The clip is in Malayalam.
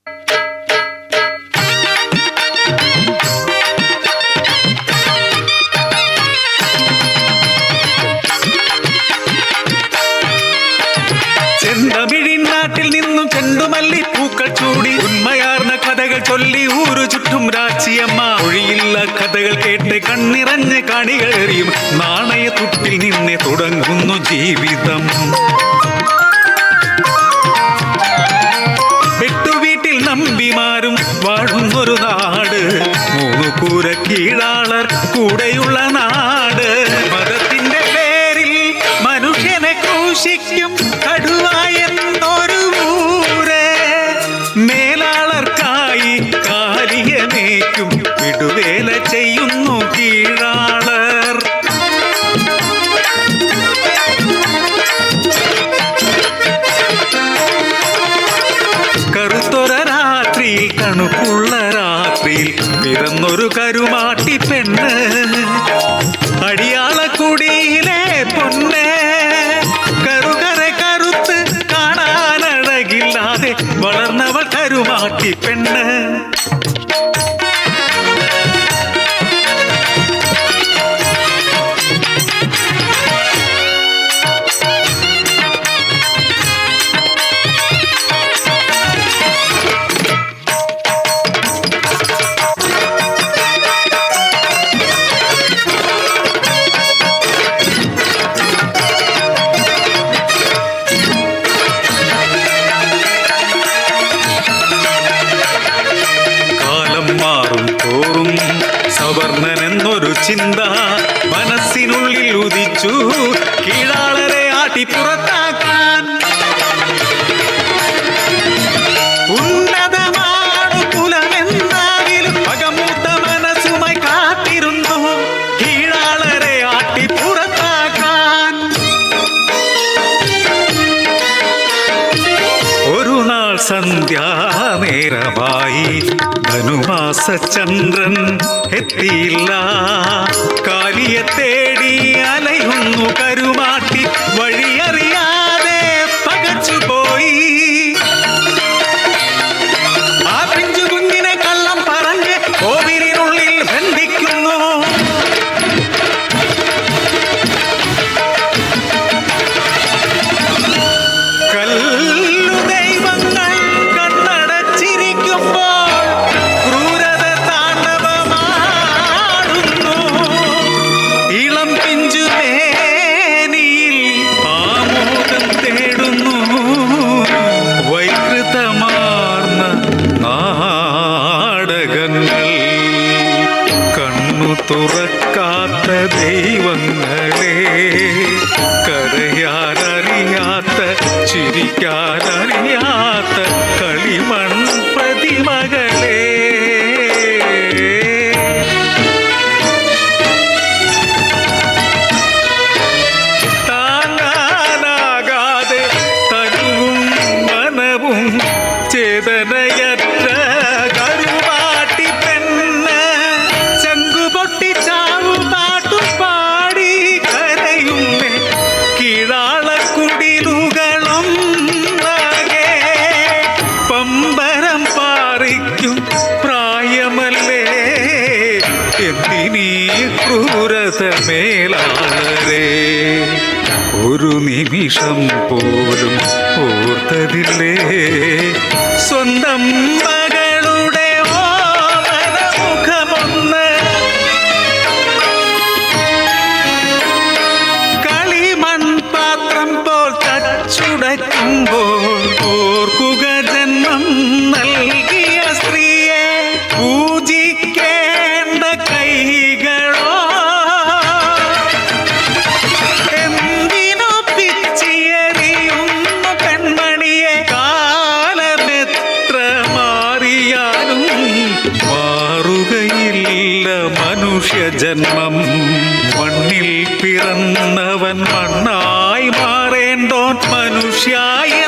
ചെന്തമിഴിനാട്ടിൽ നിന്നും ചെണ്ടുമല്ലിപ്പൂക്കൾ ചൂടി ഉന്മയാർന്ന കഥകൾ ചൊല്ലി ഊരു ചുറ്റും രാച്ചിയമ്മ. ഒഴിയില്ല കഥകൾ കേട്ട് കണ്ണിറഞ്ഞ് കാണികൾ എറിയും. നാണയത്തുട്ടിൽ നിന്നെ തുടങ്ങുന്നു ജീവിതം. വെട്ടുവീട്ടിൽ നമ്പിമാരും വാഴുന്നൊരു നാട്. മൂന്നു കൂര കീഴാളർ കൂടെയുള്ള നാട്. മതത്തിന്റെ പേരിൽ മനുഷ്യനെ ക്രൂശിക്കും കടുവായെന്നൊരു ഊര്. മേലാളർക്കായി കാലിയമേക്കും വിടുവേല ചെയ്യുന്നു കീഴാളർ. കറുത്തൊര രാത്രിയിൽ തണുപ്പുള്ള രാത്രിയിൽ പിറന്നൊരു കരുമാട്ടി പെണ്ണ്. അടിയാളക്കുടിയിലെ പൊന്ന്. കറുകര കറുത്ത് കാണാനഴകില്ലാതെ വളർന്നവൾ കരുമാട്ടി പെണ്ണ്. സവർണനെന്നൊരു ചിന്ത മനസ്സിനുള്ളിൽ ഉദിച്ചു. കീഴാളരെ ആട്ടി പുറത്താക്കാൻ ഉന്നതമാണു കുലമെന്നാകിലും പകമൂത്ത മനസ്സുമായി കാത്തിരുന്നു കീഴാളരെ ആട്ടി പുറത്താക്കാൻ. ഒരു നാൾ സന്ധ്യാനേരമായി. ധനുമാസചന്ദ്രൻ എത്തിയില്ല. കാലിയെ തേടി അലയുന്നു കരുമാട്ടി. വഴിയറിയാതെ പകച്ചുപോയി. ആ പിഞ്ചു കുഞ്ഞിനെ കള്ളം പറഞ്ഞ് കോവിലിനുള്ളിൽ ബന്ധിക്കുന്നു. തുറക്കാത്ത ദൈവങ്ങളെ, കരയാനറിയാത്ത ചിരിക്കാനറിയാത്ത കളിമൺ പ്രതിമകളെ. താങ്ങാനാകാതെ തനുവും മനവും ചേതനയറ്റ കരുമാട്ടി പെണ്ണ്. ചങ്കുപൊട്ടി ചാവുപാട്ടും പാടി കരയുന്നേ കീഴാളക്കുടിലുകളും ആകെ. പമ്പരം പാറിക്കും പ്രായമല്ലേ എന്തിനീ ക്രൂരത മേലാളരെ. ഒരു നിമിഷം പോലും ഓർത്തതില്ലേ സ്വന്തം മകളുടെ ഓമനമുഖമൊന്ന്. കളിമൺപാത്രം പോൽ തച്ചുടയ്ക്കുമ്പോൾ ഓർക്കുക ജന്മം നൽകിയ സ്ത്രീയെ. പൂജിക്കേണ്ട കൈകളോ എന്തിനു പിച്ചിയെറിയുന്നു പെൺമണിയെ. കാലമെത്ര മാറിയാലും മാറുകയില്ല മനുഷ്യജന്മം. മണ്ണിൽ പിറന്നവൻ മണ്ണായി മാറേണ്ടോൻ മനുഷ്യായ